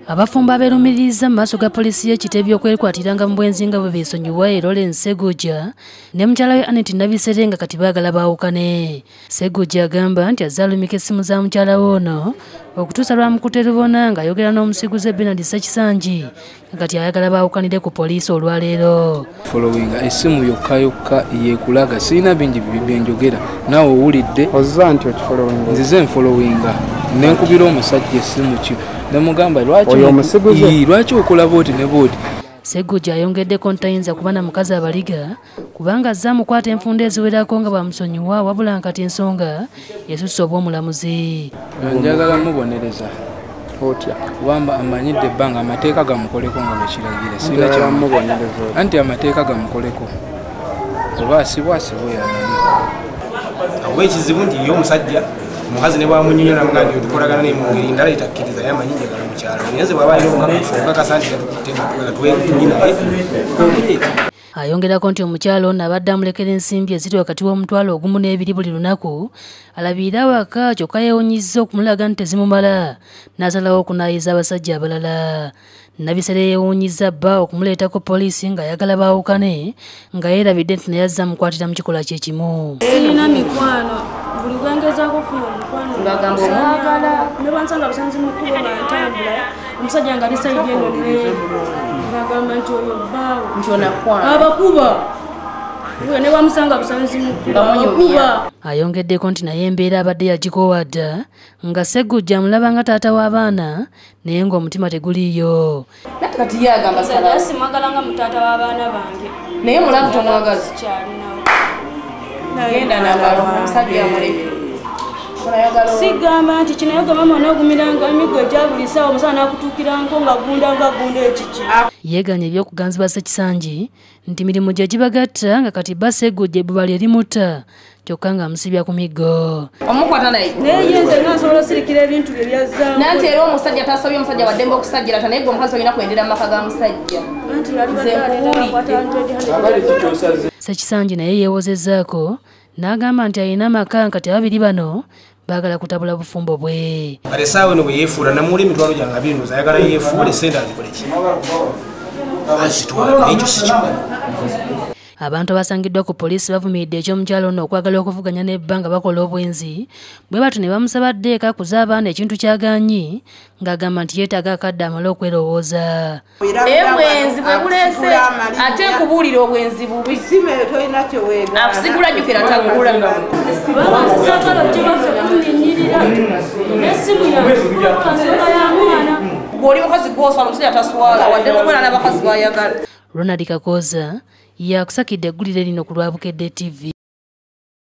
Abafumba beerumiriza mu maaso ga poliisi y'ekitebyo okwekwatiranga mu bwenzi nga bwe beesonyiwa Lawrence Seguja ne mukyala we Annette Nabisere nga kati baagala baawukane. Seguja agamba nti azaalumika essimu za mukyala we ono okutuusa lwamukute lubona ng'ayogera n'omusiguze Bernard Ssekisangi nga kati ayagala baawukanire ku poliisi olwaleero. Followinga essimu yokka yeekulaga sirina bingi byenjogera naawe owulidde ozza nti okifollowinga nzize nfollowinga nenkubira omusajja essimu ki namugamba lwaki okola booti ne booti. Seguja ayongeddeko ntayinza kuba na mukazi abaliga kubanga azze amukwata enfunda eziwerako nga bamusonyiwa wabula nkati ensonga yesusse obw'omulamuzi. Njagala mubonereza otya wamba amanyidde ebbanga amateeka gamukoleko nga bwekiragira sirina kyamubonereza anti amateeka gamukoleko oba asibwasibwe yamanyi awo ekizibu nti ye omusajja omukazi ne bwamunyonyola mugandi otukolagana naye mu ngeri ndala etakkiriza ye amanyi njagala mukyala naye nze bw'aba alina okukakasa nti tuwetuyi naye ayongerako nti omukyalo ono abadde amulekera ensimbi eziri wakati w'omutwalo ogumu n'ebiri buli lunaku alabirira awaka kyokka yeewunyizza okumulaga nti tezimumala n'asalawo okunaayiza abasajja abalala. Nabisere yeewuunyizza bba okumuleetako poliisi ng'ayagala baawukane nga yeerabidde nti naye azze amukwatira mu kikola kye kimu. Sirina mikwano buli gwengezaako okufuna omukwano ng'agamba omwagala ne bansanga busanzi mu kkubo nga ntambula omusajja nga lisayidi eno ng'agamba nti oyo bbaawo nti onakwana abakuba ne bamusanga busanzi mu kkubo abakuba. Ayongeddeko nti naye embeera abadde yagikoowa dda nga Seguja amulaba nga taata w'abaana naye ng'omutima teguliyo. Kati ye agamba sala simwagala nga mutaata w'abaana bange naye mulavu tomwagaza kyalinawo nagenda nagala omusajja amuleke sigamba nti kino yoga mama n'ogumiranga emigo egya buli ssaawa omusana n'akutuukiranko nga gunda ekiki. Yeeganya eby'okuganzibwa Ssekisangi nti mirimu gye gibagatta nga kati bba Seguja ebbuba lye limuta kyokka ng'amusibya ku miggo. Omukwata naye yenze ng'asobola osirikira ebintu bye byazzaamu nanti era omusajja taasabye omusajja waddembe okusajjirata naye gwe omukazi olina kwendera mu maka ga musajja. Ssekisangi naye yeewozezzaako n'agamba nti alina amaka nkati ababiri bano baagala kutabula bufumbo bwe. kale essaawa eno bwe yeefuula namuwula emitwalo gyange abiri noza ayagala yeefuule sente azikoleki azitwala naye ekyo si kimanyi. Abantu abasangiddwa ku poliisi bavumiridde eky'omukyalo ono okwagala okuvuganya n'ebba nga bakola obwenzi bwe batyo ne bamusaba ddeeka kuza abaana ekintu ky'agaanyi ng'agamba nti yeetaaga akadde amale okwerowooza. Obwenzi bwe buleese ate nkubuulira obwenzi bubi akusigula jjukira tagula babasaagala gyebaffe kunyinyirira n'essimu yange ya mwana gw'oli mukazi gw'oswala omusajja taswala wadde nokwera n'abakazi bayagala. Ronald Kakoza yakusakidde eggulire lino ku Lwabukedde TV.